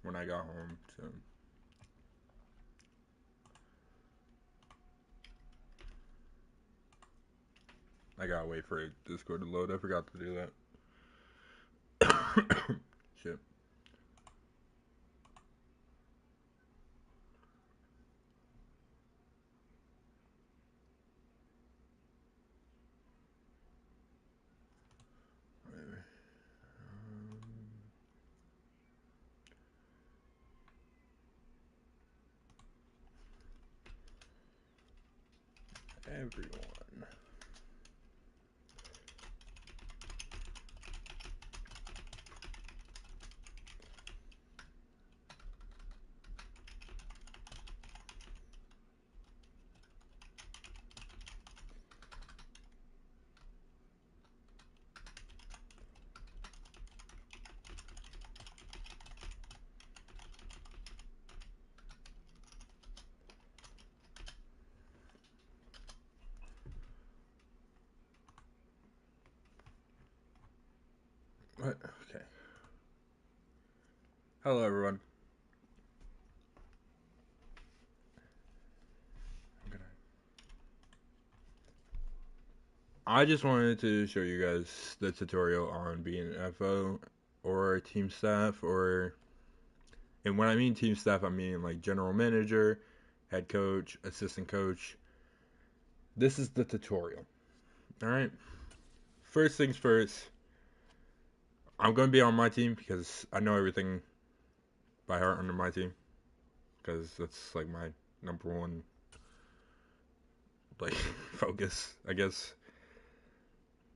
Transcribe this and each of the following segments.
when I got home. So I gotta wait for Discord to load. I forgot to do that. Shit. Everyone. What? Okay. Hello, everyone. I just wanted to show you guys the tutorial on being an FO or team staff, and when I mean team staff, I mean like general manager, head coach, assistant coach. This is the tutorial. All right. First things first, I'm going to be on my team because I know everything by heart under my team because that's like my number one like focus, I guess.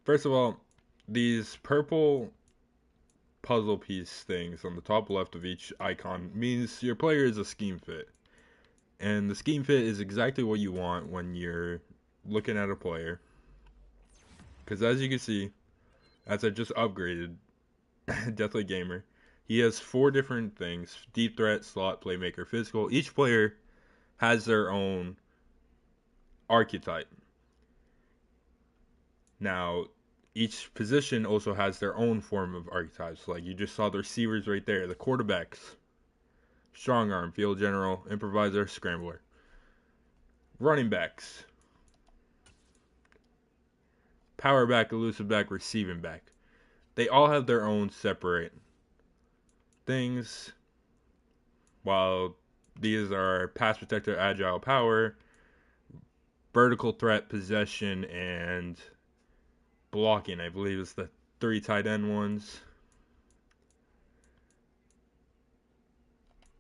First of all, these purple puzzle piece things on the top left of each icon means your player is a scheme fit. And the scheme fit is exactly what you want when you're looking at a player. Because as you can see, as I just upgraded Deathly Gamer, he has 4 different things: deep threat, slot, playmaker, physical. Each player has their own archetype. Now, each position also has their own form of archetypes. Like you just saw the receivers right there, the quarterbacks: strong arm, field general, improviser, scrambler. Running backs: power back, elusive back, receiving back. They all have their own separate things. While these are pass protector, agile, power, vertical threat, possession, and blocking, I believe is the 3 tight end ones.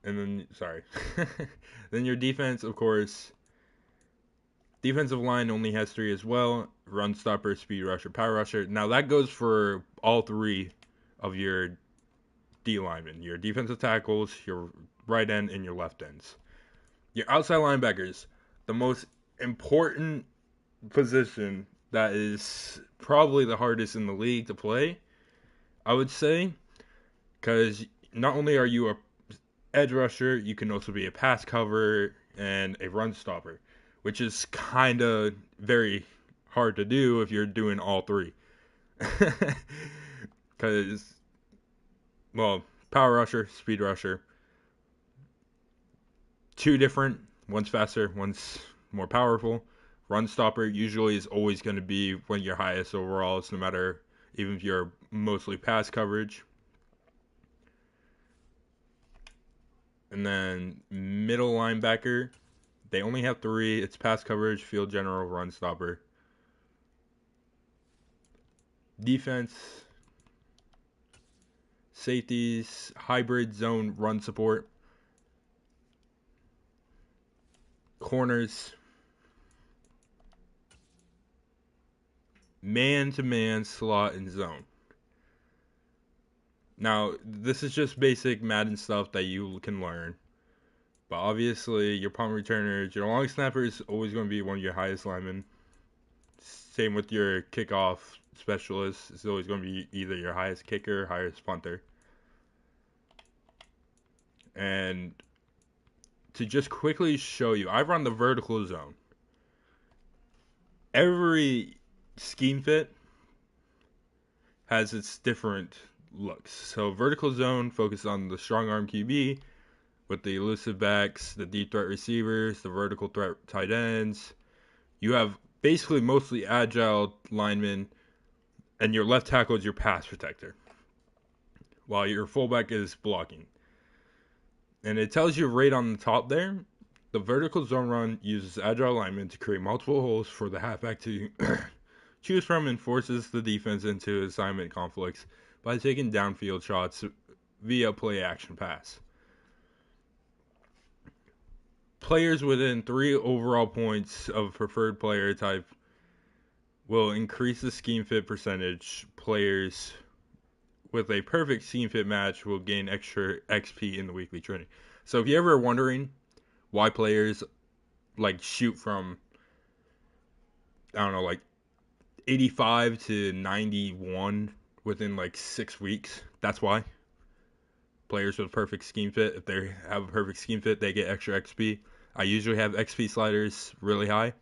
And then, sorry. Then your defense, of course. Defensive line only has 3 as well: run stopper, speed rusher, power rusher. Now that goes for all 3 of your D linemen: your defensive tackles, your right end, and your left ends. Your outside linebackers, the most important position that is probably the hardest in the league to play, I would say, because not only are you a edge rusher, you can also be a pass cover and a run stopper, which is kind of very hard to do if you're doing all 3. Because, well, power rusher, speed rusher, 2 different. One's faster, one's more powerful. Run stopper usually is always going to be one of your highest overalls, no matter, even if you're mostly pass coverage. And then middle linebacker, they only have 3. It's pass coverage, field general, run stopper. Defense, safeties, hybrid zone, run support. Corners, man-to-man, slot, and zone. Now, this is just basic Madden stuff that you can learn. But obviously, your punt returners, your long snapper is always going to be one of your highest linemen. Same with your kickoff specialist. It's always going to be either your highest kicker or highest punter. And to just quickly show you, I run the vertical zone. Every scheme fit has its different looks. So vertical zone focuses on the strong arm QB with the elusive backs, the deep threat receivers, the vertical threat tight ends. You have basically mostly agile linemen, and your left tackle is your pass protector, while your fullback is blocking. And it tells you right on the top there, the vertical zone run uses agile linemen to create multiple holes for the halfback to choose from and forces the defense into assignment conflicts by taking downfield shots via play action pass. Players within 3 overall points of preferred player type will increase the scheme fit percentage. Players with a perfect scheme fit match will gain extra XP in the weekly training. So if you're ever wondering why players like shoot from, I don't know, like 85 to 91 within like 6 weeks, that's why. Players with perfect scheme fit, if they have a perfect scheme fit, they get extra XP. I usually have XP sliders really high.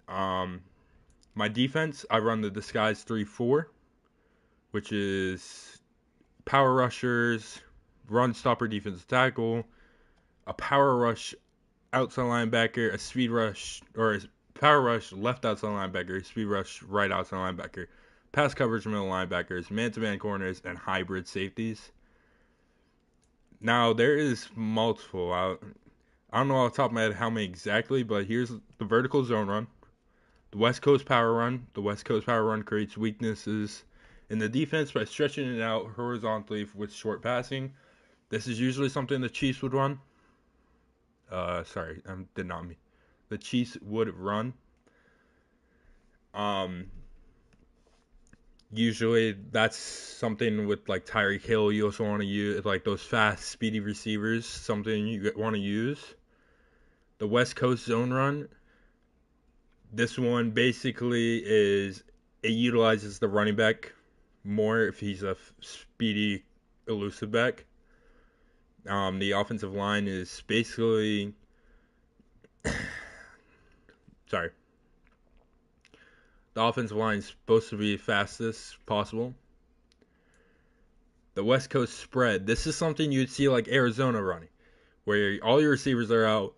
My defense, I run the disguise 3-4, which is power rushers, run stopper, defensive tackle, a power rush outside linebacker, a speed rush, or a power rush left outside linebacker, speed rush right outside linebacker, pass coverage middle linebackers, man-to-man corners, and hybrid safeties. Now, there is multiple. I don't know off the top of my head how many exactly, but here's the vertical zone run, the West Coast power run. The West Coast power run creates weaknesses in the defense by stretching it out horizontally with short passing. This is usually something the Chiefs would run. Did not mean. The Chiefs would run. Usually that's something with like Tyreek Hill. You also want to use like those fast, speedy receivers. Something you want to use. The West Coast zone run. This one basically it utilizes the running back more if he's a speedy, elusive back. The offensive line is basically sorry. The offensive line is supposed to be fastest possible. The West Coast spread. This is something you'd see like Arizona running, where all your receivers are out,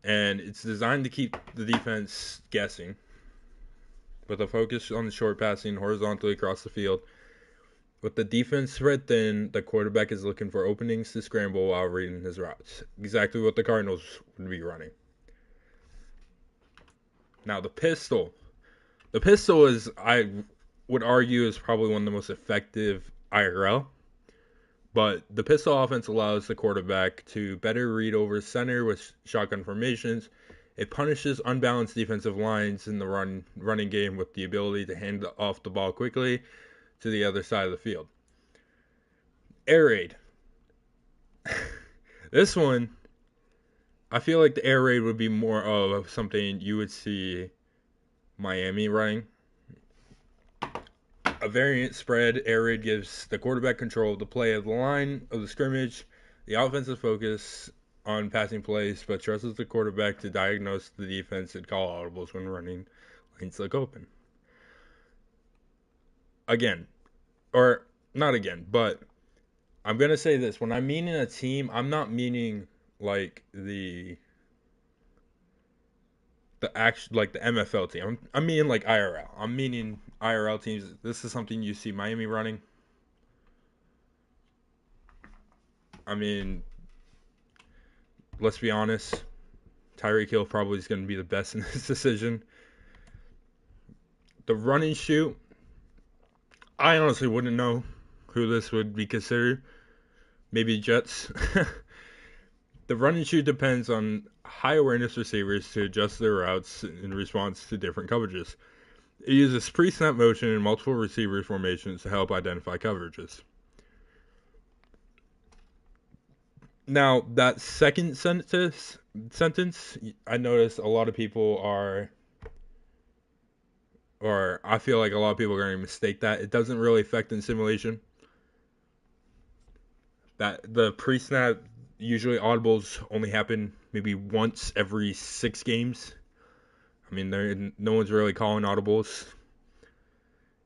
and it's designed to keep the defense guessing, with a focus on the short passing horizontally across the field. With the defense spread thin, the quarterback is looking for openings to scramble while reading his routes. Exactly what the Cardinals would be running. Now, the pistol. The pistol is, I would argue, is probably one of the most effective IRL. But the pistol offense allows the quarterback to better read over center with shotgun formations. It punishes unbalanced defensive lines in the running game with the ability to hand off the ball quickly to the other side of the field. Air raid. This one, I feel like the air raid would be more of something you would see Miami running. A variant spread air raid gives the quarterback control of the play of the line of the scrimmage. The offensive focus on passing plays, but trusts the quarterback to diagnose the defense and call audibles when running lanes look open. Again, or not again, but I'm gonna say this: when I'm meaning a team, I'm not meaning like the MFL team. I'm meaning like IRL. I'm meaning IRL teams. This is something you see Miami running. I mean, let's be honest. Tyreek Hill probably is going to be the best in this decision. The run and shoot, I honestly wouldn't know who this would be considered. Maybe Jets. The run and shoot depends on high awareness receivers to adjust their routes in response to different coverages. It uses pre-snap motion and multiple receiver formations to help identify coverages. Now, that second sentence, I noticed a lot of people I feel like a lot of people are going to mistake that. It doesn't really affect in simulation. That the pre-snap, usually audibles only happen maybe once every 6 games. I mean, no one's really calling audibles.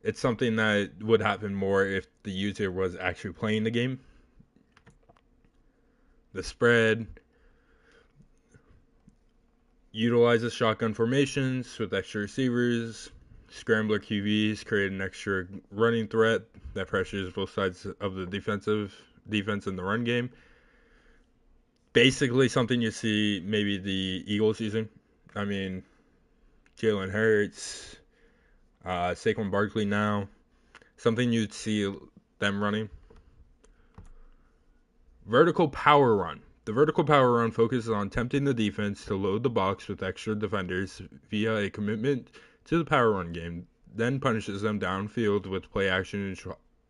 It's something that would happen more if the user was actually playing the game. The spread utilizes shotgun formations with extra receivers. Scrambler QBs create an extra running threat that pressures both sides of the defense in the run game. Basically, something you see maybe the Eagles using. I mean, Jalen Hurts, Saquon Barkley now. Something you'd see them running. Vertical power run. The vertical power run focuses on tempting the defense to load the box with extra defenders via a commitment to the power run game, then punishes them downfield with play action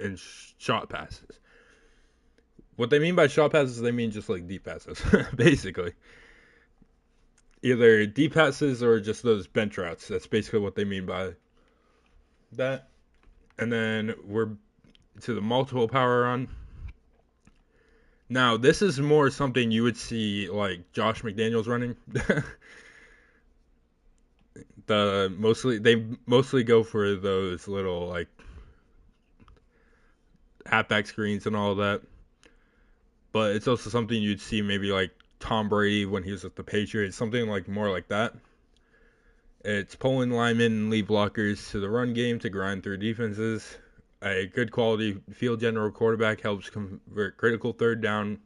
and shot passes. What they mean by shot passes, they mean just like deep passes, basically. Either deep passes or just those bench routes. That's basically what they mean by that. And then we're to the multiple power run. Now, this is more something you would see like Josh McDaniels running. They mostly go for those little like halfback screens and all of that. But it's also something you'd see maybe like Tom Brady when he was with the Patriots, something like more like that. It's pulling linemen and lead blockers to the run game to grind through defenses. A good quality field general quarterback helps convert critical third down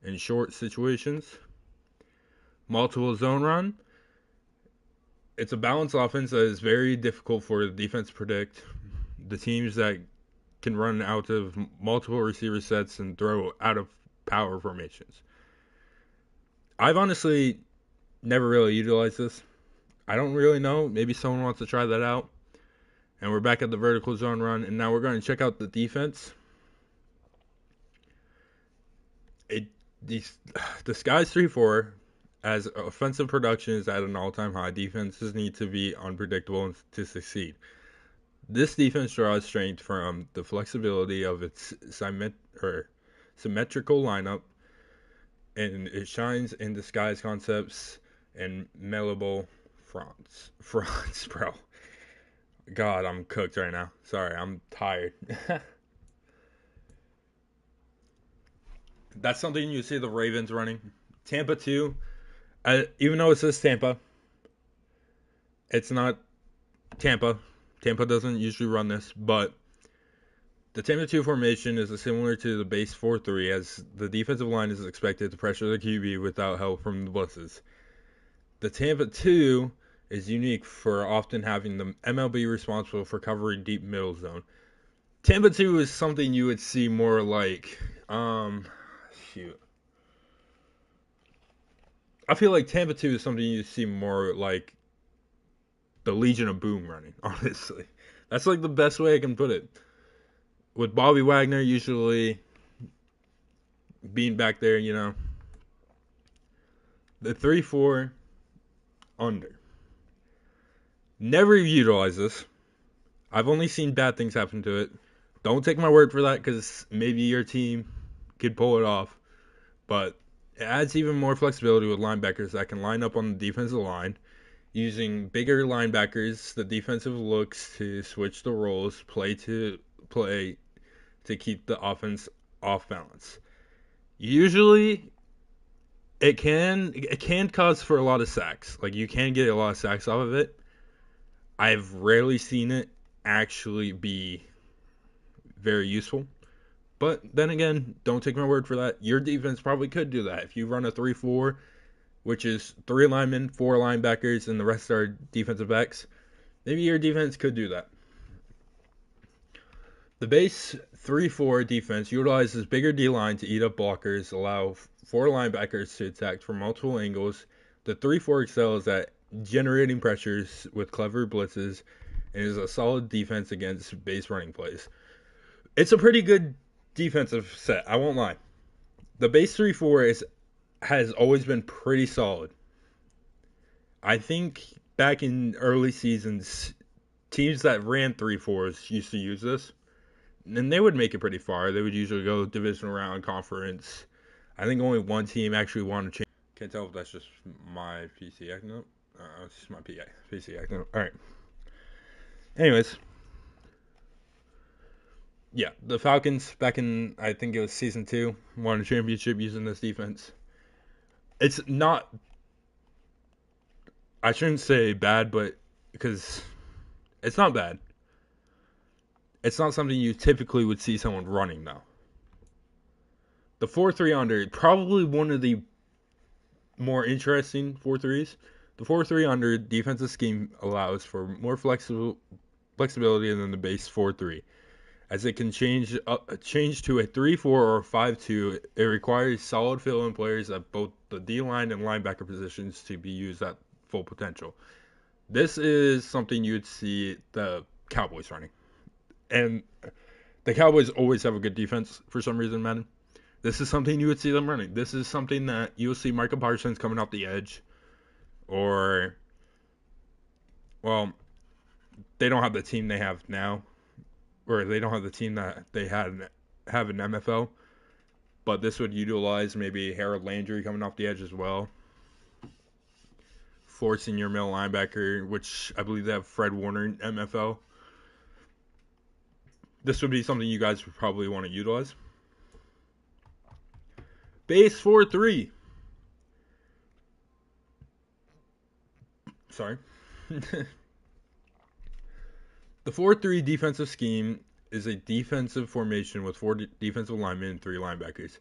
in short situations. Multiple zone run. It's a balanced offense that is very difficult for the defense to predict. The teams that can run out of multiple receiver sets and throw out of power formations. I've honestly never really utilized this. I don't really know. Maybe someone wants to try that out. And we're back at the vertical zone run, and now we're going to check out the defense. The Sky's 3-4, as offensive production is at an all-time high, defenses need to be unpredictable to succeed. This defense draws strength from the flexibility of its symmetrical lineup, and it shines in the Sky's concepts and malleable fronts, bro. God, I'm cooked right now. Sorry, I'm tired. That's something you see the Ravens running. Tampa 2, even though it says Tampa, it's not Tampa. Tampa doesn't usually run this, but the Tampa 2 formation is similar to the base 4-3, as the defensive line is expected to pressure the QB without help from the blitzes. The Tampa 2 is unique for often having the MLB responsible for covering deep middle zone. Tampa 2 is something you would see more like, I feel like Tampa 2 is something you see more like the Legion of Boom running, honestly. That's like the best way I can put it. With Bobby Wagner usually being back there, you know. The 3-4 under. Never utilize this. I've only seen bad things happen to it. Don't take my word for that, because maybe your team could pull it off. But it adds even more flexibility with linebackers that can line up on the defensive line. Using bigger linebackers, the defensive looks to switch the roles, play to keep the offense off balance. Usually, it can cause for a lot of sacks. Like, you can get a lot of sacks off of it. I've rarely seen it actually be very useful. But then again, don't take my word for that. Your defense probably could do that. If you run a 3-4, which is 3 linemen, 4 linebackers, and the rest are defensive backs, maybe your defense could do that. The base 3-4 defense utilizes bigger D-line to eat up blockers, allow 4 linebackers to attack from multiple angles. The 3-4 excels at generating pressures with clever blitzes and is a solid defense against base running plays. It's a pretty good defensive set, I won't lie. The base 3-4 has always been pretty solid. I think back in early seasons, teams that ran 3-4s used to use this, and they would make it pretty far. They would usually go divisional round, conference. I think only one team actually wanted to change. Can't tell if that's just my PC acting up. It's just my PC acting up. All right. Anyways, Yeah, the Falcons back in, I think it was season 2, won a championship using this defense. It's not, I shouldn't say bad, but because it's not bad. It's not something you typically would see someone running though. The 4-3 under, probably one of the more interesting 4-3s. The 4-3 under defensive scheme allows for more flexibility than the base 4-3. As it can change to a 3-4 or 5-2, it requires solid fill-in players at both the D-line and linebacker positions to be used at full potential. This is something you'd see the Cowboys running. And the Cowboys always have a good defense for some reason, man. This is something you would see them running. This is something that you'll see Micah Parsons coming off the edge. Or, well, they don't have the team they have now. Or they don't have the team that they have in MFL. But this would utilize maybe Harold Landry coming off the edge as well. Forcing your middle linebacker, which I believe they have Fred Warner in MFL. This would be something you guys would probably want to utilize. Base 4-3. Sorry. The 4-3 defensive scheme is a defensive formation with 4 defensive linemen and 3 linebackers.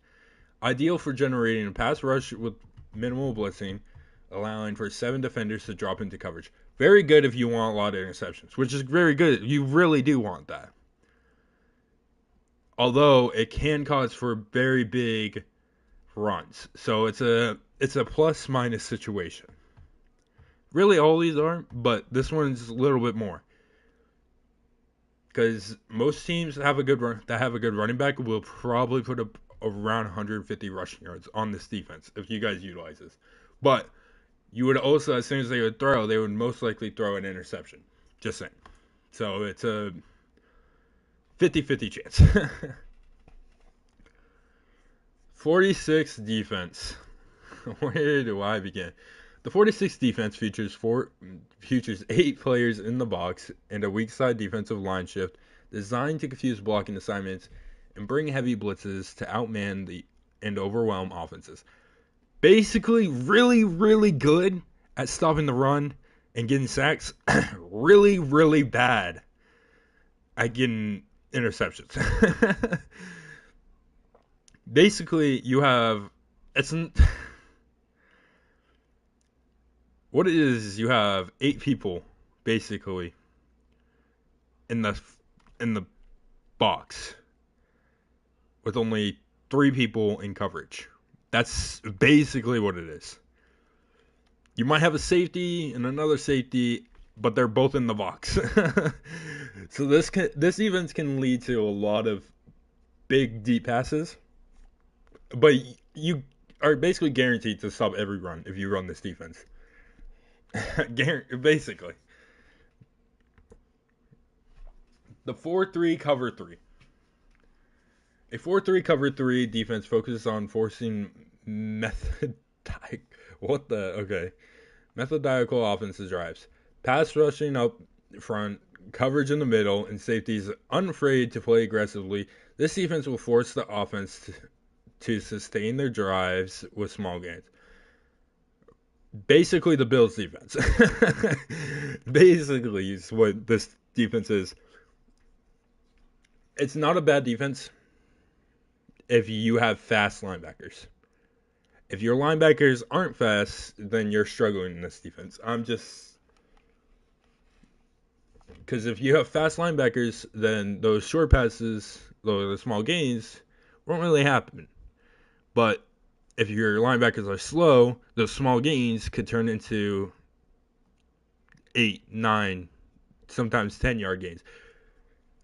Ideal for generating a pass rush with minimal blitzing, allowing for 7 defenders to drop into coverage. Very good if you want a lot of interceptions, which is very good. You really do want that. Although it can cause for very big runs. So it's a plus minus situation. Really all these are, but this one's a little bit more. Because most teams that have a good running back will probably put up around 150 rushing yards on this defense if you guys utilize this. But you would also, as soon as they would throw, they would most likely throw an interception. Just saying. So it's a 50-50 chance. 46 defense. Where do I begin? The 46 defense features 8 players in the box and a weak side defensive line shift designed to confuse blocking assignments and bring heavy blitzes to outman and overwhelm offenses. Basically, really, really good at stopping the run and getting sacks. Really, really bad at getting interceptions. Basically, you have what it is you have 8 people basically in the box with only 3 people in coverage. That's basically what it is. You might have a safety and another safety, but they're both in the box. So this event can lead to a lot of big deep passes, but you are basically guaranteed to stop every run if you run this defense. Basically. The 4-3 cover 3. A 4-3 cover 3 defense focuses on forcing methodical offensive drives. Pass rushing up front, coverage in the middle, and safeties unafraid to play aggressively. This defense will force the offense to sustain their drives with small gains. Basically the Bills defense. Basically is what this defense is. It's not a bad defense if you have fast linebackers. If your linebackers aren't fast, then you're struggling in this defense. Because if you have fast linebackers, then those short passes, the small gains, won't really happen. But if your linebackers are slow, those small gains could turn into 8, 9, sometimes 10-yard gains.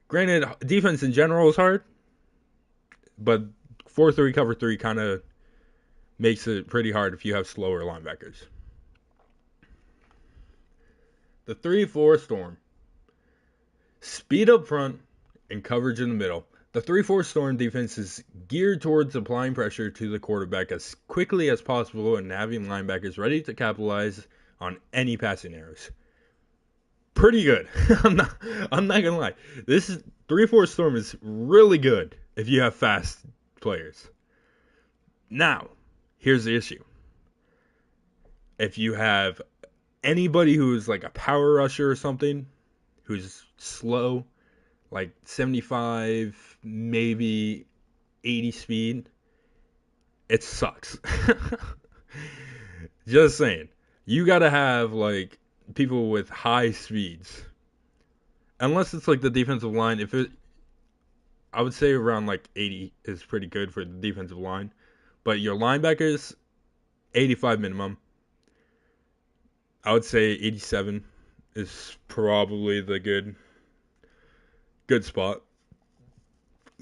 Granted, defense in general is hard, but 4-3 cover 3 kind of makes it pretty hard if you have slower linebackers. The 3-4 storm. Speed up front and coverage in the middle. The 3-4 storm defense is geared towards applying pressure to the quarterback as quickly as possible and having linebackers ready to capitalize on any passing errors. Pretty good. I'm not gonna lie. The 3-4 Storm is really good if you have fast players. Now, here's the issue. If you have anybody who's like a power rusher or something, who's slow, like 75, maybe 80 speed, it sucks. Just saying. You gotta have like people with high speeds. Unless it's like the defensive line, I would say around like 80 is pretty good for the defensive line. But your linebackers, 85 minimum. I would say 87 is probably the good spot.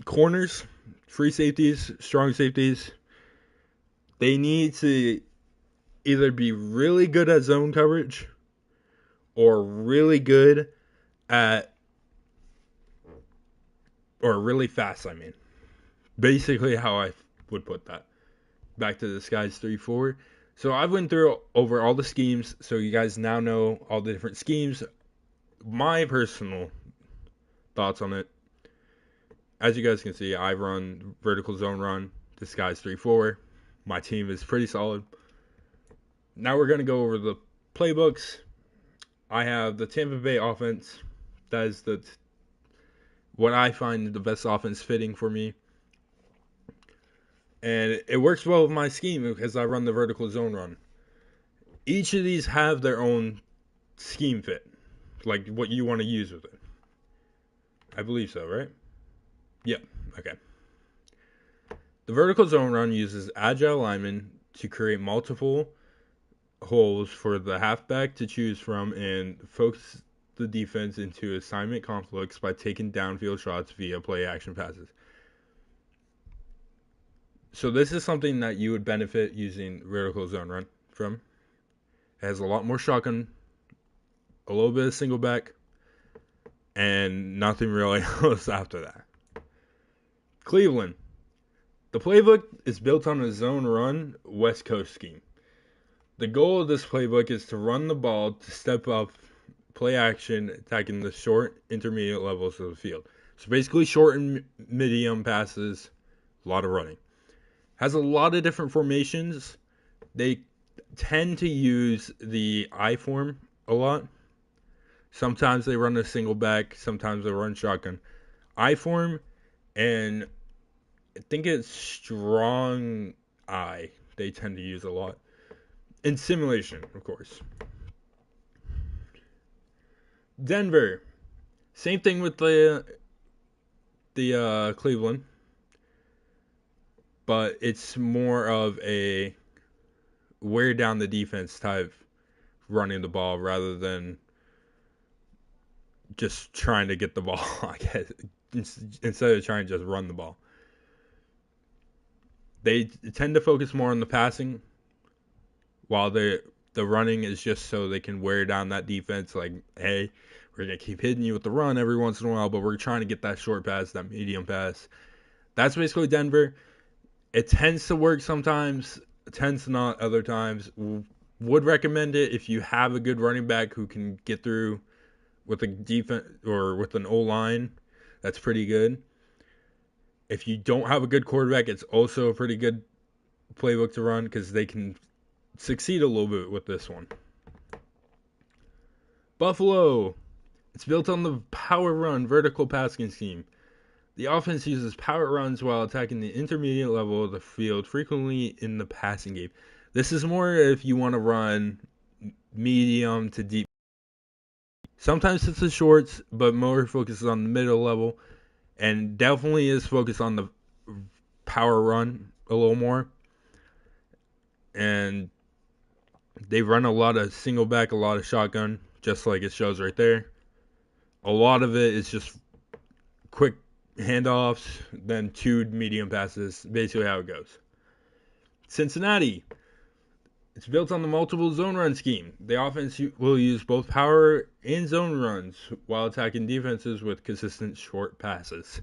Corners, free safeties, strong safeties, they need to either be really good at zone coverage or really good at, or really fast, I mean. Basically how I would put that. Back to the Skies 3-4. So I went through over all the schemes, so you guys now know all the different schemes. My personal thoughts on it. As you guys can see, I run vertical zone run, Disguise 3-4. My team is pretty solid. Now we're going to go over the playbooks. I have the Tampa Bay offense. That is what I find the best offense fitting for me. And it works well with my scheme because I run the vertical zone run. Each of these have their own scheme fit. Like what you want to use with it. I believe so, right? Yep. Okay. The vertical zone run uses agile linemen to create multiple holes for the halfback to choose from and focus the defense into assignment conflicts by taking downfield shots via play action passes. So this is something that you would benefit using vertical zone run from. It has a lot more shotgun, a little bit of single back, and nothing really else after that. Cleveland. The playbook is built on a zone run West Coast scheme. The goal of this playbook is to run the ball to step up play action, attacking the short, intermediate levels of the field. So basically short and medium passes, a lot of running. Has a lot of different formations. They tend to use the I form a lot. Sometimes they run a single back, sometimes they run shotgun. I form, and I think it's strong I they tend to use a lot. In simulation, of course. Denver. Same thing with the Cleveland. But it's more of a wear down the defense type running the ball rather than just trying to get the ball, I guess, instead of trying to just run the ball. They tend to focus more on the passing, while the running is just so they can wear down that defense. Like, hey, we're going to keep hitting you with the run every once in a while, but we're trying to get that short pass, that medium pass. That's basically Denver. It tends to work sometimes, it tends to not other times. Would recommend it if you have a good running back who can get through with a defense or with an O-line. That's pretty good. If you don't have a good quarterback, it's also a pretty good playbook to run because they can succeed a little bit with this one. Buffalo. It's built on the power run vertical passing scheme. The offense uses power runs while attacking the intermediate level of the field, frequently in the passing game. This is more if you want to run medium to deep. Sometimes it's the shorts, but more focuses on the middle level, and definitely is focused on the power run a little more. And they run a lot of single back, a lot of shotgun, just like it shows right there. A lot of it is just quick handoffs, then 2 medium passes, basically how it goes. Cincinnati. It's built on the multiple zone run scheme. The offense will use both power and zone runs while attacking defenses with consistent short passes.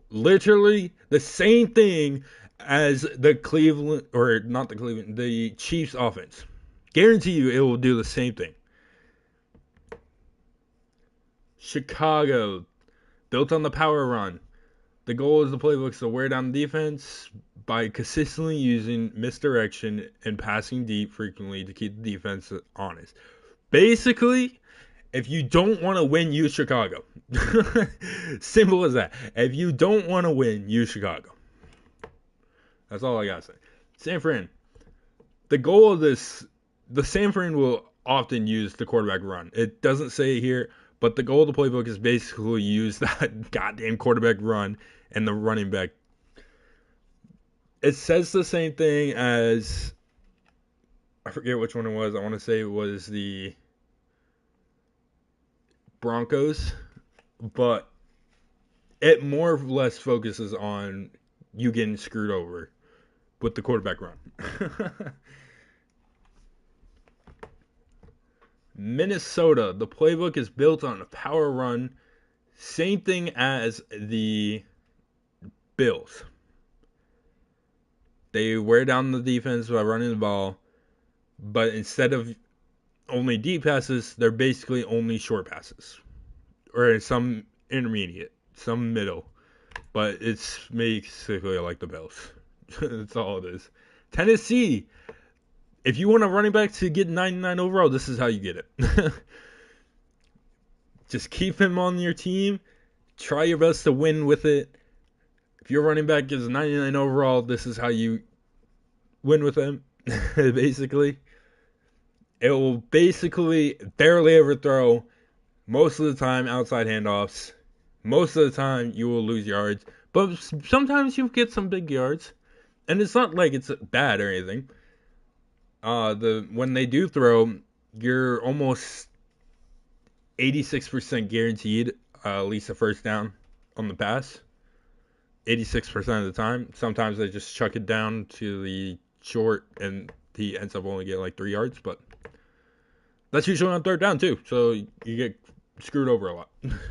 Literally the same thing as the Cleveland, or not the Cleveland, the Chiefs offense. Guarantee you it will do the same thing. Chicago. built on the power run. The goal of the playbook is to wear down the defense by consistently using misdirection and passing deep frequently to keep the defense honest. Basically, if you don't want to win, use Chicago. Simple as that. If you don't want to win, use Chicago. That's all I gotta say. San Fran. The goal of this, the San Fran will often use the quarterback run. It doesn't say it here, but the goal of the playbook is basically use that goddamn quarterback run and the running back. It says the same thing as, I forget which one it was. I want to say it was the Broncos, but it more or less focuses on you getting screwed over with the quarterback run. Minnesota, the playbook is built on a power run, same thing as the Bills. They wear down the defense by running the ball, but instead of only deep passes, they're basically only short passes, or some intermediate, some middle, but it's basically like the Bills. That's all it is. Tennessee, if you want a running back to get 99 overall, this is how you get it. Just keep him on your team. Try your best to win with it. If your running back gives 99 overall, this is how you win with him. Basically, it will basically barely ever throw. Most of the time, outside handoffs. Most of the time, you will lose yards. But sometimes you get some big yards. And it's not like it's bad or anything. When they do throw, you're almost 86% guaranteed at least a first down on the pass. 86% of the time. Sometimes they just chuck it down to the short and he ends up only getting like 3 yards, but that's usually on third down too, so you get screwed over a lot.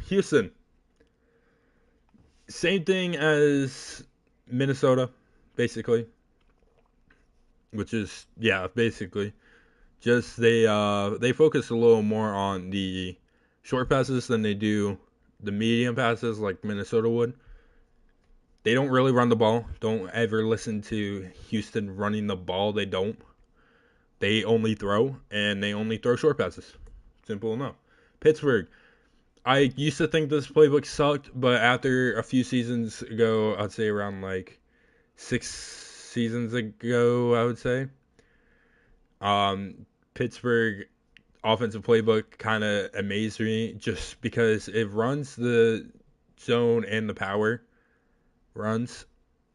Houston, same thing as Minnesota, basically, which is, yeah, basically just they focus a little more on the short passes than they do the medium passes like Minnesota would. They don't really run the ball. Don't ever listen to Houston running the ball. They don't. They only throw, and they only throw short passes. Simple enough. Pittsburgh. I used to think this playbook sucked, but after a few seasons ago, I'd say around like 6 seasons ago, I would say, Pittsburgh offensive playbook kind of amazed me just because it runs the zone and the power runs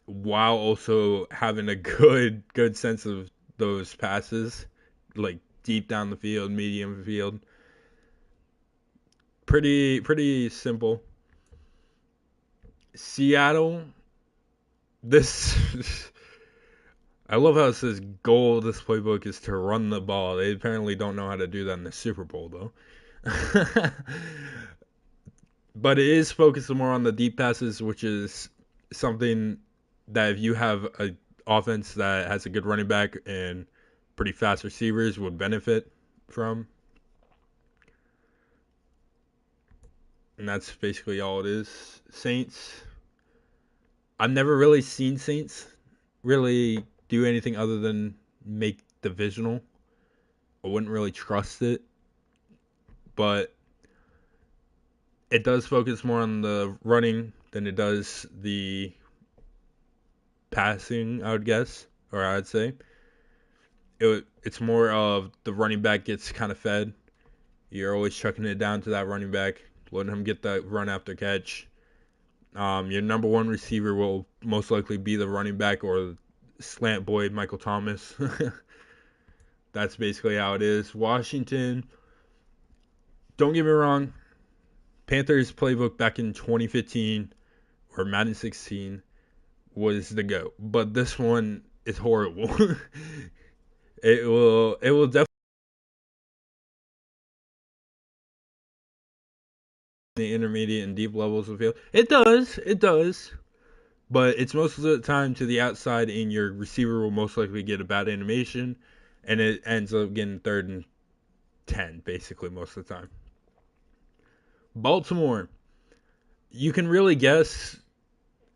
while also having a good sense of those passes, like deep down the field, medium field. Pretty simple. Seattle, this I love how it says goal of this playbook is to run the ball. They apparently don't know how to do that in the Super Bowl though. But it is focused more on the deep passes, which is something that if you have an offense that has a good running back and pretty fast receivers would benefit from. And that's basically all it is. Saints. I've never really seen Saints really do anything other than make divisional. I wouldn't really trust it. But it does focus more on the running than it does the passing, I would guess, or I'd say. It's more of the running back gets kind of fed. You're always chucking it down to that running back, letting him get that run after catch. Your number one receiver will most likely be the running back or slant boy Michael Thomas. That's basically how it is. Washington, don't get me wrong, Panthers playbook back in 2015 or Madden 16 was the GOAT, but this one is horrible. It will definitely the intermediate and deep levels of field. It does. But it's most of the time to the outside, and your receiver will most likely get a bad animation, and it ends up getting 3rd and 10, basically, most of the time. Baltimore. You can really guess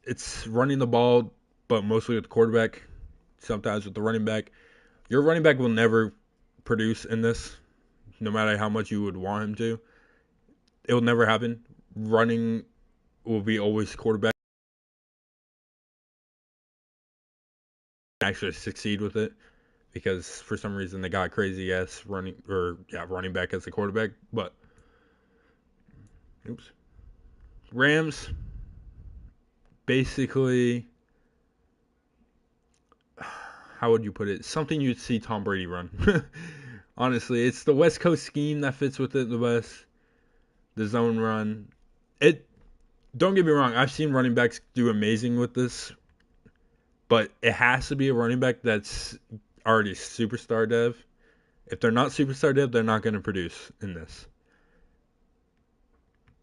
it's running the ball, but mostly with the quarterback, sometimes with the running back. Your running back will never produce in this, no matter how much you would want him to. It will never happen. Running will be always quarterback. Actually succeed with it because for some reason they got crazy ass running back as a quarterback. But oops, Rams basically, how would you put it? Something you'd see Tom Brady run. Honestly, it's the West Coast scheme that fits with it the best. The zone run. It. Don't get me wrong. I've seen running backs do amazing with this, but it has to be a running back that's already superstar dev. If they're not superstar dev, they're not going to produce in this.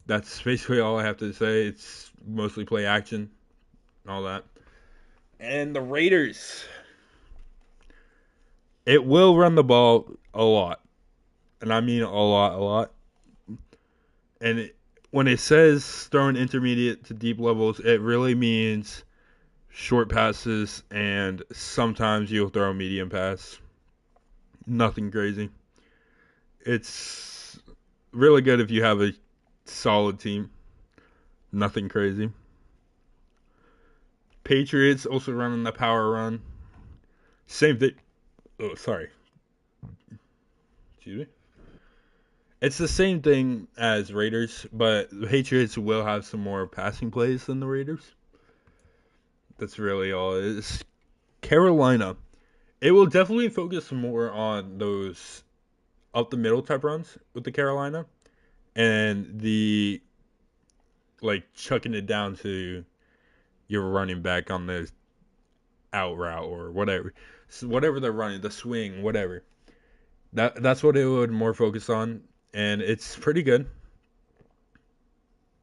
That's basically all I have to say. It's mostly play action, all that. And the Raiders, it will run the ball a lot, and I mean a lot. And when it says throwing intermediate to deep levels, it really means short passes, and sometimes you'll throw a medium pass. Nothing crazy. It's really good if you have a solid team. Nothing crazy. Patriots also running the power run. Same thing. Oh, sorry. Excuse me. It's the same thing as Raiders, but the Patriots will have some more passing plays than the Raiders. That's really all it is. Carolina. It will definitely focus more on those up the middle type runs with the Carolina and the like chucking it down to your running back on the out route or whatever. So whatever they're running, the swing, whatever. That's what it would more focus on, and it's pretty good.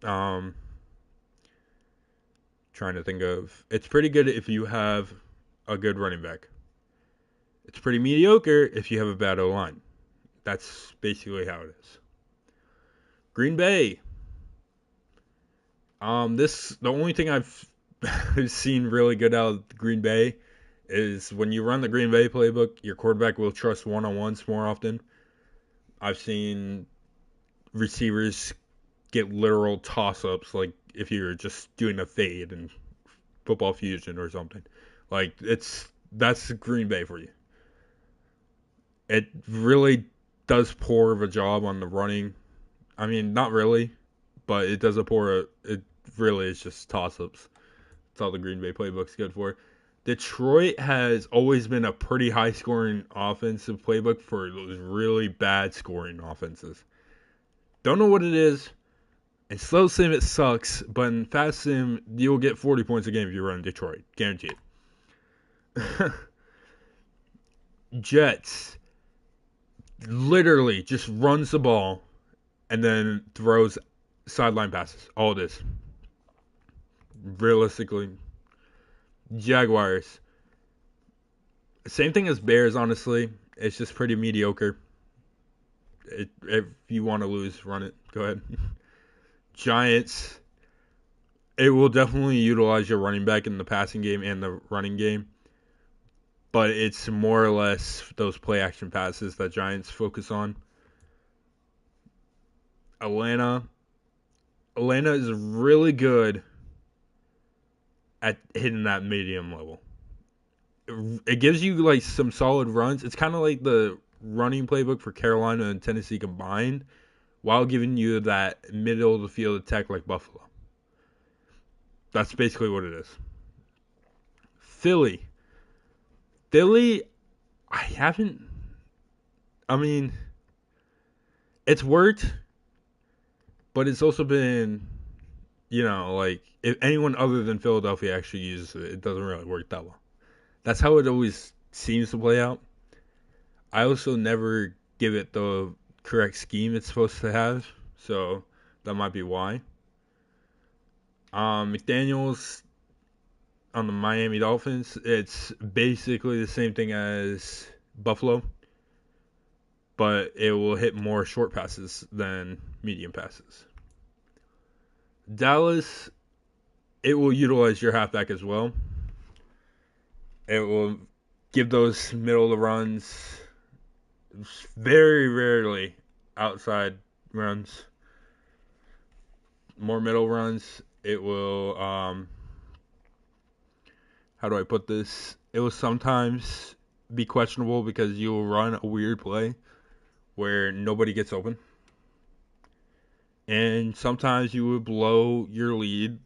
Um, trying to think of it's pretty good if you have a good running back. It's pretty mediocre if you have a bad O line. That's basically how it is. Green Bay. The only thing I've seen really good out of Green Bay is when you run the Green Bay playbook, your quarterback will trust one-on-ones more often. I've seen receivers get literal toss-ups, like if you're just doing a fade in Football Fusion or something. Like that's Green Bay for you. It really does poor of a job on the running. I mean, not really, but it does a poor. It really is just toss-ups. That's all the Green Bay playbook's good for. Detroit has always been a pretty high-scoring offensive playbook for those really bad scoring offenses. Don't know what it is. In slow sim, it sucks, but in fast sim, you'll get 40 points a game if you run Detroit. Guaranteed. Jets literally just runs the ball and then throws sideline passes. All it is. Realistically. Jaguars. Same thing as Bears, honestly. It's just pretty mediocre. If you want to lose, run it. Go ahead. Giants. It will definitely utilize your running back in the passing game and the running game. But it's more or less those play action passes that Giants focus on. Atlanta. Atlanta is really good at hitting that medium level. It gives you like some solid runs. It's kind of like the running playbook for Carolina and Tennessee combined, while giving you that middle of the field attack like Buffalo. That's basically what it is. Philly. Philly, I haven't. I mean, it's worked, but it's also been, like if anyone other than Philadelphia actually uses it, it doesn't really work that well. That's how it always seems to play out. I also never give it the correct scheme it's supposed to have, so that might be why. McDaniels on the Miami Dolphins, it's basically the same thing as Buffalo, but it will hit more short passes than medium passes. Dallas, it will utilize your halfback as well. It will give those middle of the runs, very rarely outside runs, more middle runs. It will, how do I put this? It will sometimes be questionable because you will run a weird play where nobody gets open. And sometimes you would blow your lead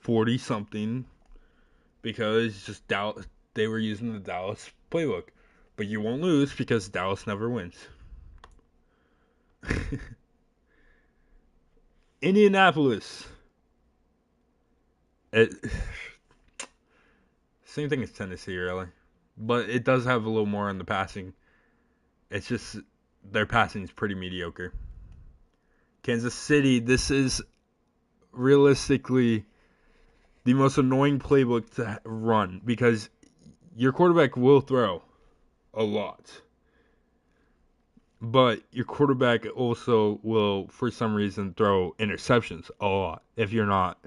40 something because just Dallas, they were using the Dallas playbook. But you won't lose because Dallas never wins. Indianapolis. It, same thing as Tennessee, really. But it does have a little more on the passing. It's just their passing is pretty mediocre. Kansas City, this is realistically the most annoying playbook to run because your quarterback will throw a lot. But your quarterback also will, for some reason, throw interceptions a lot if you're not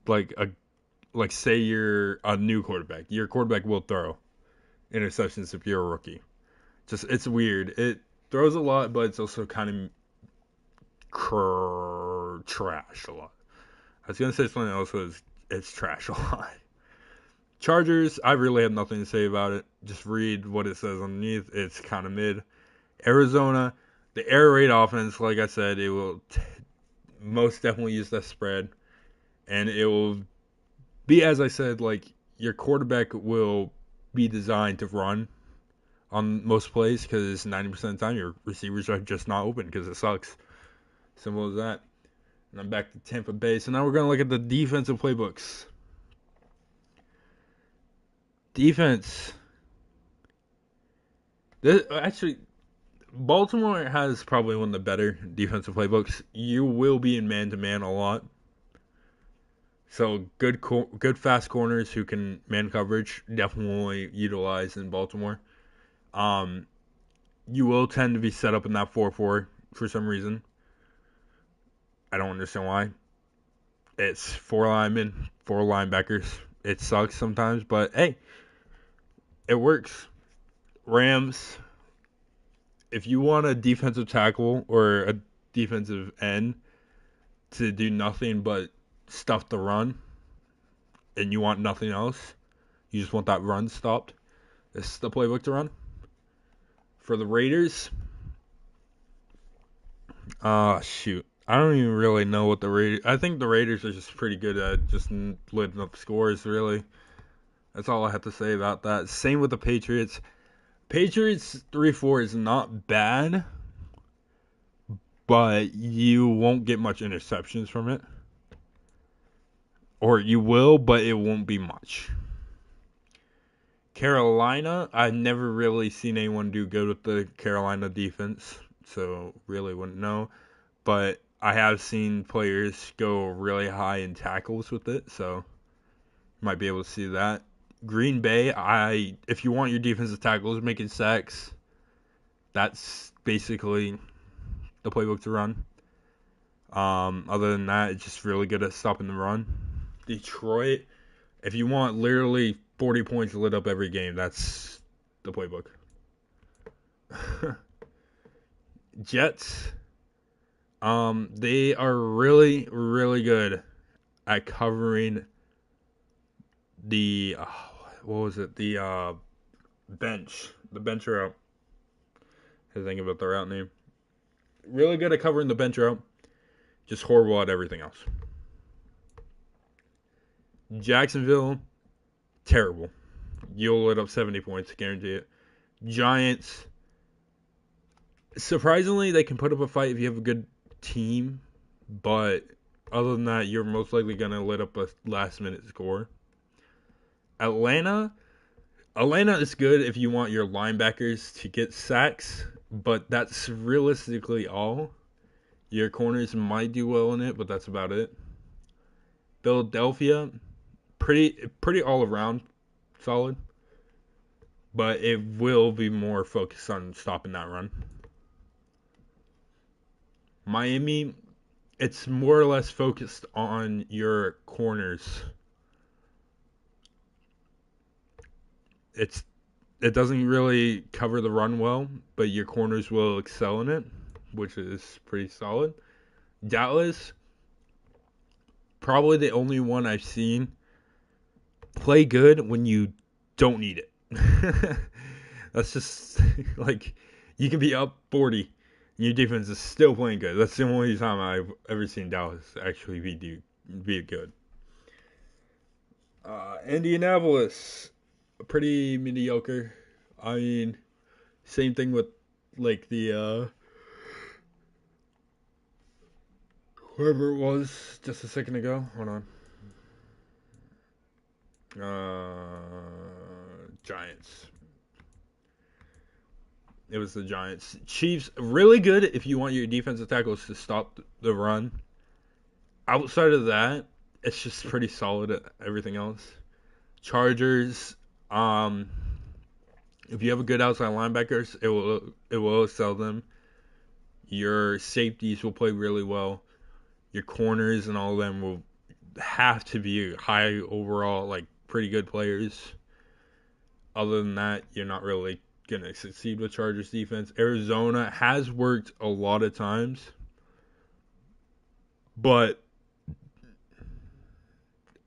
like say you're a new quarterback. Your quarterback will throw interceptions if you're a rookie. Just it's weird. It throws a lot, but it's also kind of trash a lot. I was gonna say something else was it's trash a lot. Chargers, I really have nothing to say about it. Just read what it says underneath. It's kind of mid. Arizona, the air raid offense, like I said, it will most definitely use that spread, and it will be, as I said, like your quarterback will be designed to run on most plays because 90% of the time your receivers are just not open because it sucks. Simple as that. And I'm back to Tampa Bay. So now we're going to look at the defensive playbooks. Defense. Actually, Baltimore has probably one of the better defensive playbooks. You will be in man-to-man a lot. So good fast corners who can man coverage definitely utilized in Baltimore. You will tend to be set up in that 4-4 for some reason. I don't understand why. It's 4 linemen, 4 linebackers. It sucks sometimes, but hey, it works. Rams, if you want a defensive tackle or a defensive end to do nothing but stuff the run, and you want nothing else, you just want that run stopped, this is the playbook to run. For the Raiders, shoot. I don't even really know what the Raiders... I think the Raiders are just pretty good at just letting up scores, really. That's all I have to say about that. Same with the Patriots. Patriots 3-4 is not bad, but you won't get much interceptions from it. Or you will, but it won't be much. Carolina, I've never really seen anyone do good with the Carolina defense, so really wouldn't know. But I have seen players go really high in tackles with it, so you might be able to see that. Green Bay, if you want your defensive tackles making sacks, that's basically the playbook to run. Other than that, it's just really good at stopping the run. Detroit, if you want literally 40 points lit up every game, that's the playbook. Jets, they are really, really good at covering the what was it? The bench route. I think about the route name. Really good at covering the bench route. Just horrible at everything else. Jacksonville, terrible. You'll lit up 70 points, guarantee it. Giants, surprisingly, they can put up a fight if you have a good team, but other than that, you're most likely going to lit up a last-minute score. Atlanta is good if you want your linebackers to get sacks, but that's realistically all. Your corners might do well in it, but that's about it. Philadelphia, pretty all around solid, but it will be more focused on stopping that run. Miami, it's more or less focused on your corners. It's it doesn't really cover the run well, but your corners will excel in it, which is pretty solid. Dallas, probably the only one I've seen play good when you don't need it. That's just like you can be up 40 and your defense is still playing good. That's the only time I've ever seen Dallas actually be good. Indianapolis, pretty mediocre. I mean, same thing with like the whoever it was just a second ago. Hold on. Giants. It was the Giants. Chiefs, really good if you want your defensive tackles to stop the run. Outside of that, it's just pretty solid at everything else. Chargers, if you have a good outside linebackers, it will excel them. Your safeties will play really well. Your corners and all of them will have to be high overall, like pretty good players. Other than that, you're not really gonna succeed with Chargers defense. Arizona has worked a lot of times, but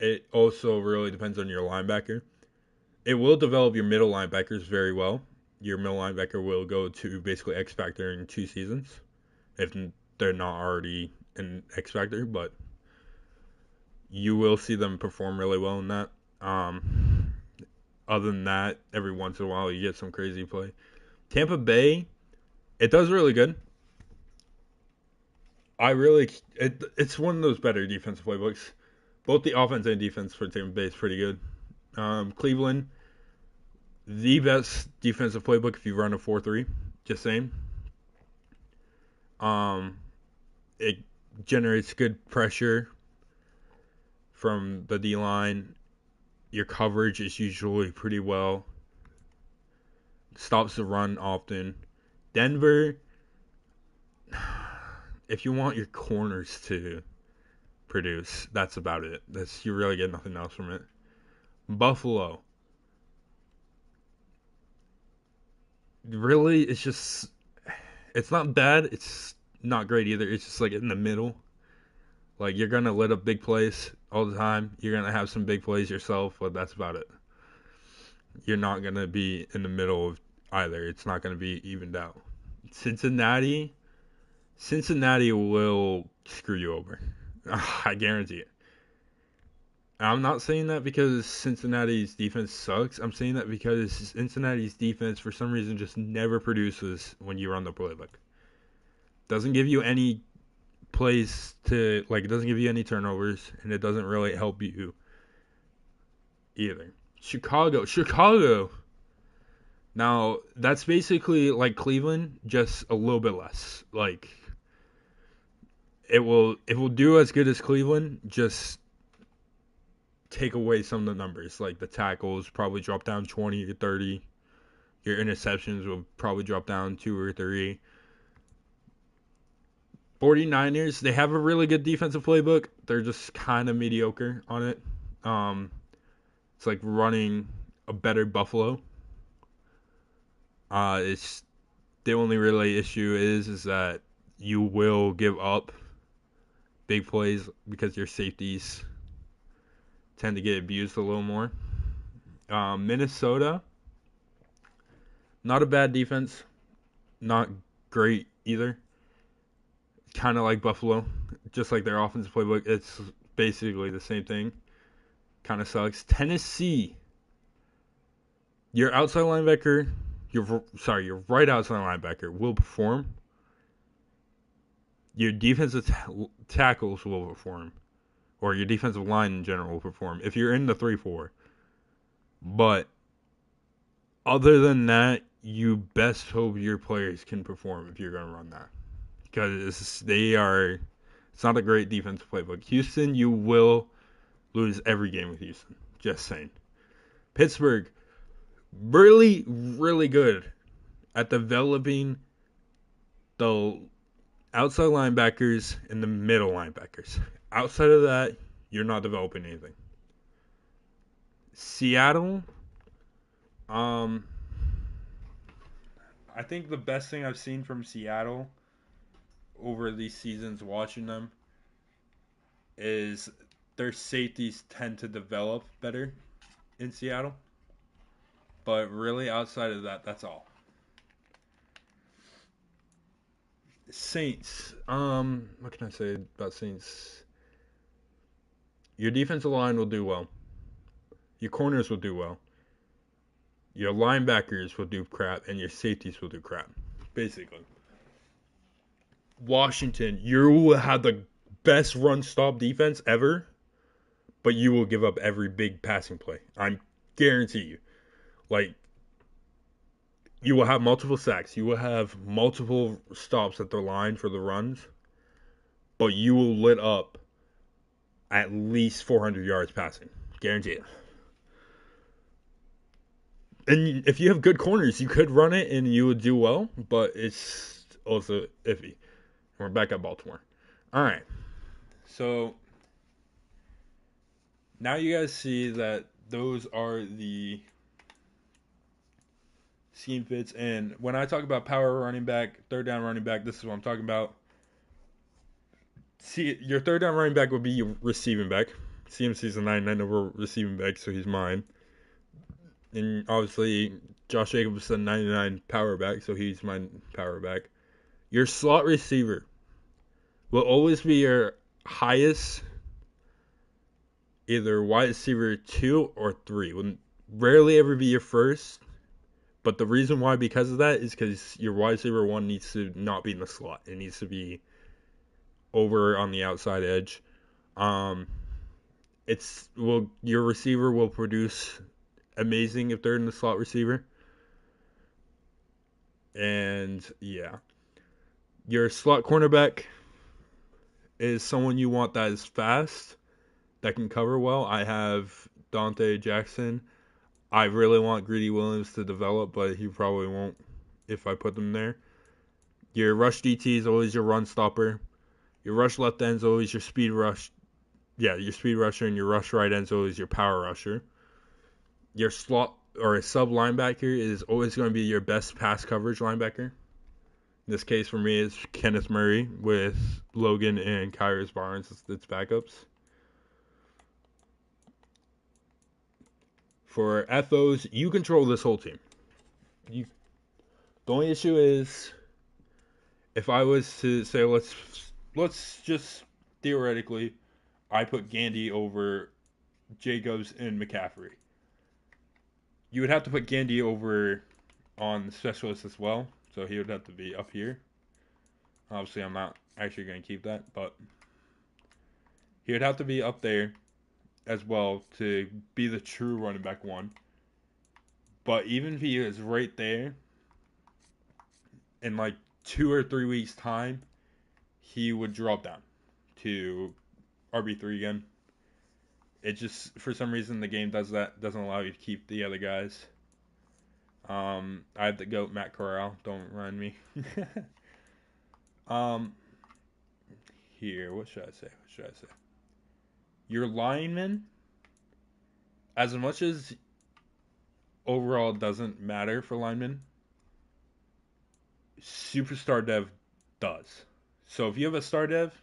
it also really depends on your linebacker. It will develop your middle linebackers very well. Your middle linebacker will go to basically X Factor in 2 seasons, if they're not already an X Factor, but you will see them perform really well in that. Other than that, every once in a while you get some crazy play. Tampa Bay, it does really good. It's one of those better defensive playbooks. Both the offense and defense for Tampa Bay is pretty good. Cleveland, the best defensive playbook if you run a 4-3. Just saying. It generates good pressure from the D line. Your coverage is usually pretty well. Stops the run often. Denver, if you want your corners to produce, that's about it. You really get nothing else from it. Buffalo, really, it's not bad. It's not great either. It's just like in the middle. Like you're gonna let up big plays all the time. You're gonna have some big plays yourself, but that's about it. You're not gonna be in the middle of either. It's not gonna be evened out. Cincinnati, Cincinnati will screw you over. I guarantee it. I'm not saying that because Cincinnati's defense sucks. I'm saying that because Cincinnati's defense, for some reason, just never produces when you run the playbook. Doesn't give you any plays to, like, it doesn't give you any turnovers, and it doesn't really help you either. Chicago. Now, that's basically like Cleveland, just a little bit less. Like, it will do as good as Cleveland, just take away some of the numbers. Like the tackles probably drop down 20 to 30. Your interceptions will probably drop down 2 or 3. 49ers, they have a really good defensive playbook. They're just kind of mediocre on it. It's like running a better Buffalo. It's the only really issue is that you will give up big plays because your safeties tend to get abused a little more. Minnesota, not a bad defense, not great either. Kind of like Buffalo, just like their offensive playbook. It's basically the same thing. Kind of sucks. Tennessee, your outside linebacker, your right outside linebacker will perform. Your defensive tackles will perform, or your defensive line in general will perform if you're in the 3-4. But other than that, you best hope your players can perform if you're going to run that. Because it's not a great defensive playbook. Houston, you will lose every game with Houston. Just saying. Pittsburgh, really, really good at developing the outside linebackers and the middle linebackers. Outside of that, you're not developing anything. Seattle, um, I think the best thing I've seen from Seattle over these seasons watching them is their safeties tend to develop better in Seattle. But really, outside of that, that's all. Saints. What can I say about Saints? Your defensive line will do well. Your corners will do well. Your linebackers will do crap, and your safeties will do crap. Basically. Washington, you will have the best run stop defense ever, but you will give up every big passing play. I guarantee you. Like, you will have multiple sacks. You will have multiple stops at the line for the runs, but you will lit up at least 400 yards passing. Guarantee it. And if you have good corners, you could run it and you would do well, but it's also iffy. We're back at Baltimore. All right. So now you guys see that those are the scheme fits. And when I talk about power running back, third down running back, this is what I'm talking about. See, your third down running back would be your receiving back. CMC's a 99 over receiving back, so he's mine. And obviously, Josh Jacobs is a 99 power back, so he's my power back. Your slot receiver will always be your highest, either wide receiver 2 or 3. Will rarely ever be your first. But the reason why, because of that, is because your wide receiver 1 needs to not be in the slot. It needs to be over on the outside edge. Your receiver will produce amazing if they're in the slot receiver. And yeah, your slot cornerback is someone you want that is fast, that can cover well. I have Dante Jackson. I really want Greedy Williams to develop, but he probably won't if I put them there. Your rush DT is always your run stopper. Your rush left end is always your speed rush. Yeah, your speed rusher, and your rush right end is always your power rusher. Your slot or a sub linebacker is always going to be your best pass coverage linebacker. In this case for me is Kenneth Murray with Logan and Kyrus Barnes as its backups. For FOs, you control this whole team. The only issue is, if I was to say, let's just theoretically, I put Gandy over Jacobs and McCaffrey. You would have to put Gandy over on specialist as well, so he would have to be up here. Obviously, I'm not actually going to keep that, but he would have to be up there as well to be the true running back 1. But even if he is right there, in like 2 or 3 weeks' time, he would drop down to RB3 again. It just, for some reason, the game doesn't allow you to keep the other guys. I have to go Matt Corral. Don't remind me. Here, what should I say? Your lineman, as much as overall doesn't matter for linemen, superstar dev does. So if you have a star dev,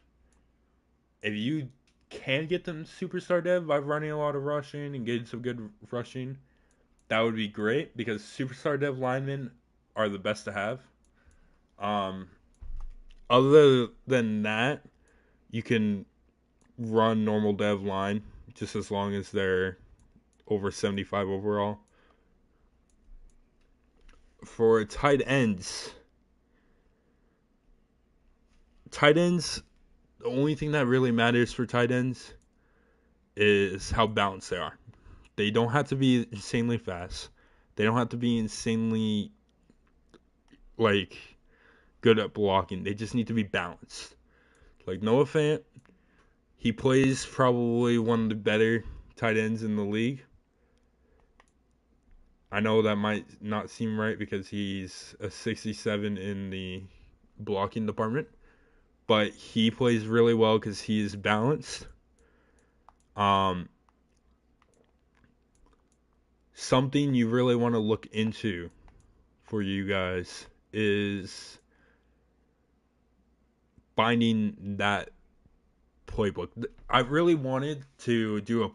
if you can get them superstar dev by running a lot of rushing and getting some good rushing, that would be great, because superstar dev linemen are the best to have. Other than that, you can run normal dev line just as long as they're over 75 overall. For tight ends, the only thing that really matters for tight ends is how balanced they are. They don't have to be insanely fast. They don't have to be insanely good at blocking. They just need to be balanced. Like Noah Fant, he plays probably one of the better tight ends in the league. I know that might not seem right because he's a 67 in the blocking department, but he plays really well because he's balanced. Um, Something you really want to look into for you guys is finding that playbook. I really wanted to do a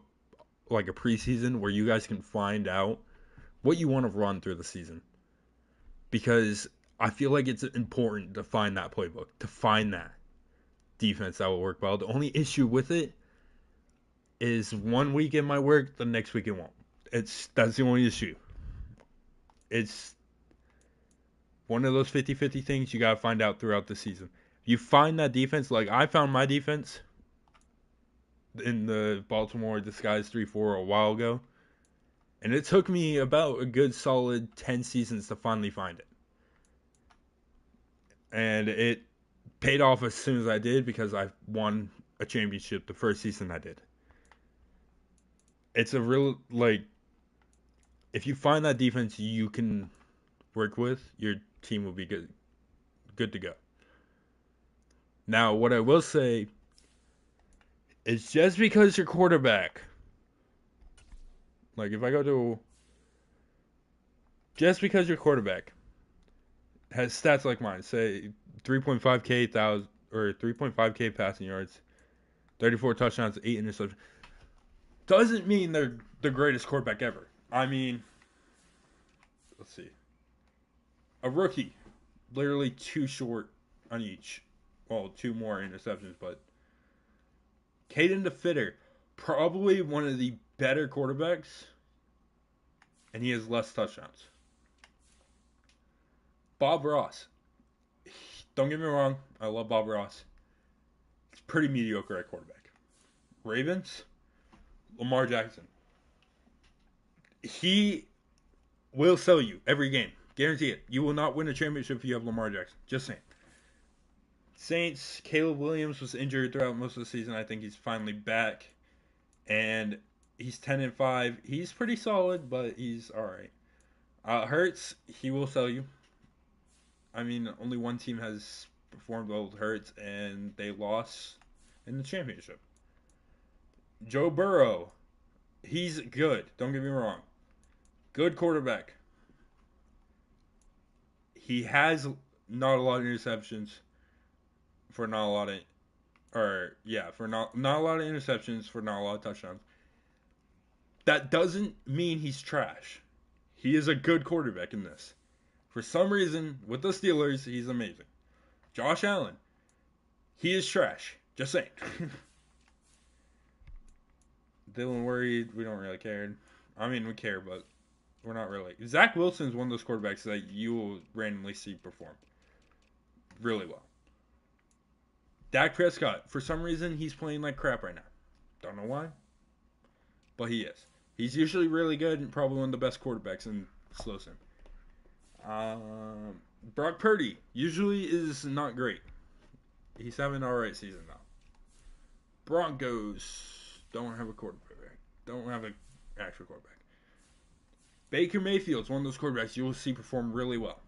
preseason where you guys can find out what you want to run through the season, because I feel like it's important to find that playbook, to find that defense that will work well. The only issue with it is 1 week it might work, the next week it won't. That's the only issue. It's one of those 50-50 things you got to find out throughout the season. You find that defense, like I found my defense in the Baltimore Disguise 3-4 a while ago, and it took me about a good solid 10 seasons to finally find it. And it paid off as soon as I did, because I won a championship the first season I did. It's a real, like, if you find that defense you can work with, your team will be good to go. Now, what I will say is, just because your quarterback, like if I go to, just because your quarterback has stats like mine, say 3.5K thousand or 3.5K passing yards, 34 touchdowns, 8 interceptions, doesn't mean they're the greatest quarterback ever. I mean, let's see. A rookie, literally 2 short on each. Well, 2 more interceptions, but Caden DeFitter, probably one of the better quarterbacks, and he has less touchdowns. Bob Ross, don't get me wrong, I love Bob Ross. He's pretty mediocre at quarterback. Ravens, Lamar Jackson. He will sell you every game. Guarantee it. You will not win a championship if you have Lamar Jackson. Just saying. Saints, Caleb Williams was injured throughout most of the season. I think he's finally back. And he's 10-5. He's pretty solid, but he's alright. Hurts, he will sell you. I mean, only one team has performed well with Hurts, and they lost in the championship. Joe Burrow, he's good. Don't get me wrong. Good quarterback. He has not a lot of interceptions for not a lot of, for not a lot of interceptions for not a lot of touchdowns. That doesn't mean he's trash. He is a good quarterback in this. For some reason, with the Steelers, he's amazing. Josh Allen, he is trash. Just saying. Dylan worried. We don't really care. I mean, we care, but we're not really. Zach Wilson is one of those quarterbacks that you will randomly see perform really well. Dak Prescott, for some reason, he's playing like crap right now. Don't know why, but he is. He's usually really good and probably one of the best quarterbacks in slow sim. Brock Purdy usually is not great. He's having an alright season now. Broncos don't have a quarterback. Don't have an actual quarterback. Baker Mayfield's one of those quarterbacks you will see perform really well.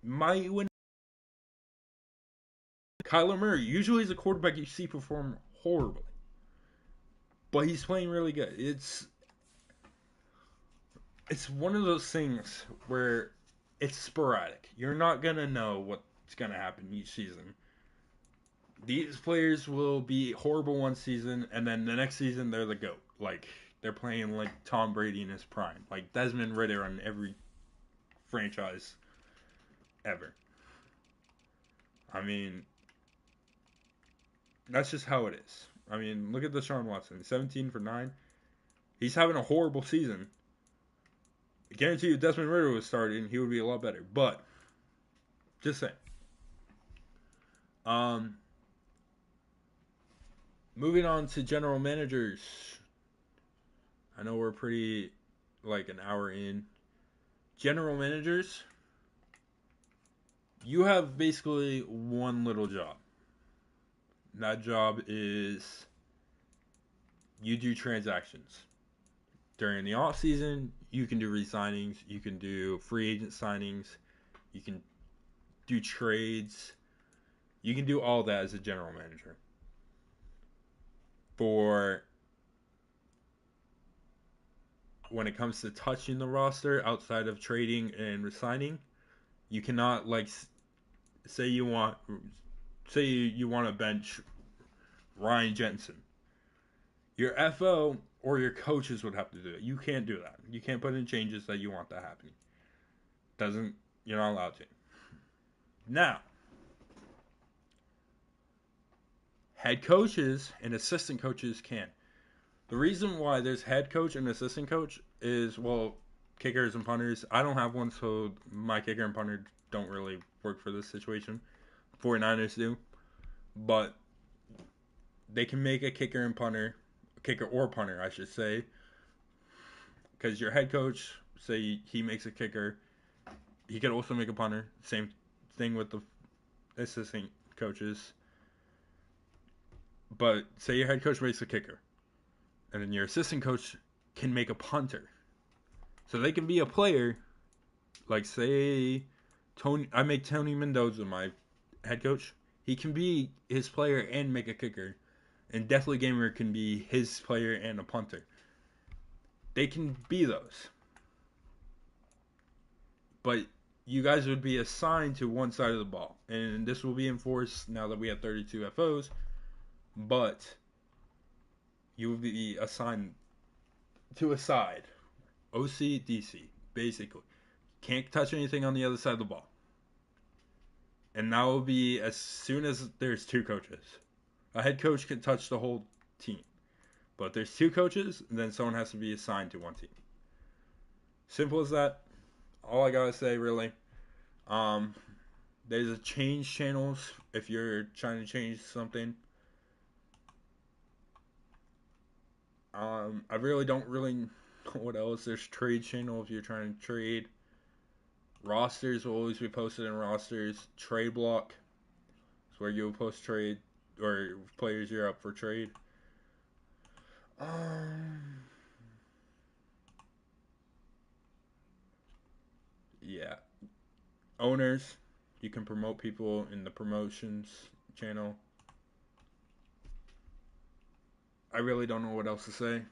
Might win. Kyler Murray usually is a quarterback you see perform horribly, but he's playing really good. It's one of those things where it's sporadic. You're not gonna know what's gonna happen each season. These players will be horrible one season, and then the next season they're the GOAT. Like, they're playing like Tom Brady in his prime. Like Desmond Ridder on every franchise ever. I mean, that's just how it is. I mean, look at Deshaun Watson. 17 for 9. He's having a horrible season. I guarantee you, if Desmond Ridder was starting, he would be a lot better. But, just saying. Moving on to general managers. I know we're pretty, like, an hour in. General managers, you have basically one little job. That job is you do transactions. During the off season, you can do re-signings, you can do free agent signings, you can do trades. You can do all that as a general manager. For when it comes to touching the roster outside of trading and resigning, you cannot like say you want you want to bench Ryan Jensen. Your FO or your coaches would have to do it. You can't do that. You can't put in changes that you want to happen. Doesn't You're not allowed to. Now, head coaches and assistant coaches can. The reason why there's head coach and assistant coach is, well, kickers and punters. I don't have one, so my kicker and punter don't really work for this situation. 49ers do. But they can make a kicker or punter, I should say. Because your head coach, say he makes a kicker, he could also make a punter. Same thing with the assistant coaches. But say your head coach makes a kicker, and then your assistant coach can make a punter. So they can be a player, like say I make Tony Mendoza my head coach. He can be his player and make a kicker. And Deathly Gamer can be his player and a punter. They can be those. But you guys would be assigned to one side of the ball. And this will be enforced now that we have 32 FOs. But you will be assigned to a side. OC, DC, basically. Can't touch anything on the other side of the ball. And that will be as soon as there's two coaches. A head coach can touch the whole team. But if there's two coaches, then someone has to be assigned to one team. Simple as that. All I gotta say, really. There's a change channels if you're trying to change something. I really don't know what else. There's trade channel if you're trying to trade. Rosters will always be posted in rosters. Trade block is where you'll post trade or players you're up for trade. Yeah. Owners, you can promote people in the promotions channel. I really don't know what else to say.